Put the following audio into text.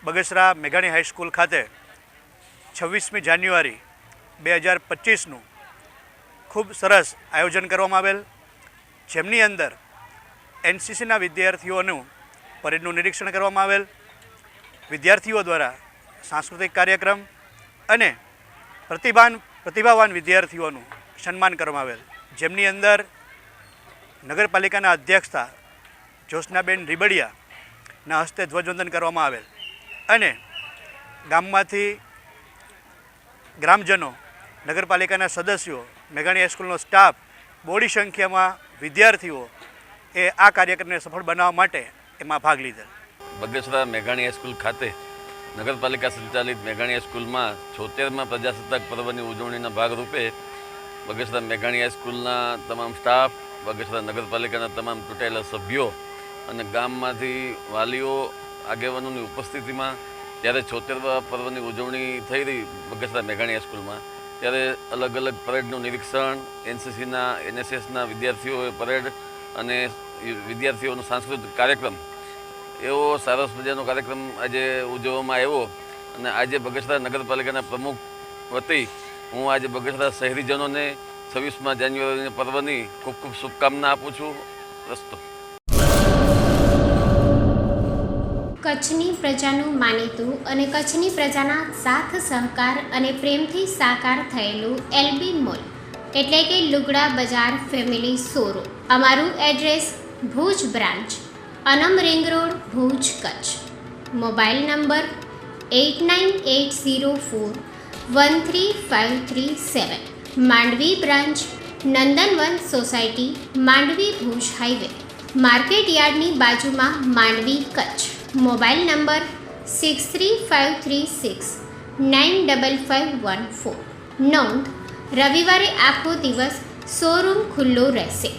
બગસરા મેઘાણી હાઈસ્કૂલ ખાતે 26મી જાન્યુઆરી 2025નું ખૂબ સરસ આયોજન કરવામાં આવેલ, જેમની અંદર એનસીસીના વિદ્યાર્થીઓનું પરેડનું નિરીક્ષણ કરવામાં આવેલ, વિદ્યાર્થીઓ દ્વારા સાંસ્કૃતિક કાર્યક્રમ અને પ્રતિભાવાન વિદ્યાર્થીઓનું સન્માન કરવામાં આવેલ, જેમની અંદર નગરપાલિકાના અધ્યક્ષતા જ્યોત્સનાબેન રીબડિયાના હસ્તે ધ્વજવંદન કરવામાં આવેલ અને ગામમાંથી ગ્રામજનો, નગરપાલિકાના સદસ્યો, મેઘાણી હાઈસ્કૂલનો સ્ટાફ, બોડી સંખ્યામાં વિદ્યાર્થીઓ એ આ કાર્યક્રમને સફળ બનાવવા માટે એમાં ભાગ લીધેલ. બગસરા મેઘાણી હાઈસ્કૂલ ખાતે નગરપાલિકા સંચાલિત મેઘાણી હાઈસ્કૂલમાં 76મા પ્રજાસત્તાક પર્વની ઉજવણીના ભાગરૂપે બગસરા મેઘાણી હાઈસ્કૂલના તમામ સ્ટાફ, બગસરા નગરપાલિકાના તમામ ચૂંટાયેલા સભ્યો અને ગામમાંથી વાલીઓ આગેવાનોની ઉપસ્થિતિમાં જ્યારે 76મા પર્વની ઉજવણી થઈ રહી બગસરા મેઘાણી હાઈસ્કૂલમાં, ત્યારે અલગ અલગ પરેડનું નિરીક્ષણ, એનસીસીના એનએસએસના વિદ્યાર્થીઓએ પરેડ અને વિદ્યાર્થીઓનો સાંસ્કૃતિક કાર્યક્રમ એવો સરસ મજાનો કાર્યક્રમ આજે ઉજવવામાં આવ્યો. અને આજે બગસરા નગરપાલિકાના પ્રમુખ વતી હું આજે બગસરા શહેરીજનોને 26મા જાન્યુઆરીના પર્વની ખૂબ ખૂબ શુભકામના આપું છું. રસ્તો કચ્છની પ્રજાનું માનીતું અને કચ્છની પ્રજાના સાથ સહકાર અને પ્રેમથી સાકાર થયેલું એલબી મોલ એટલે કે લુગડા બજાર ફેમિલી શોરૂમ. અમારું address Bhuj branch, Anam ring road, Bhuj, Kutch. Mobile number 8980413537. Mandvi branch, Nandanvan society, Mandvi, Bhuj highway, market યાર્ડની બાજુમાં, માંડવી, કચ્છ. Mobile number 6353695514. નોંધ: રવિવારે આખો દિવસ શોરૂમ ખુલ્લો રહેશે.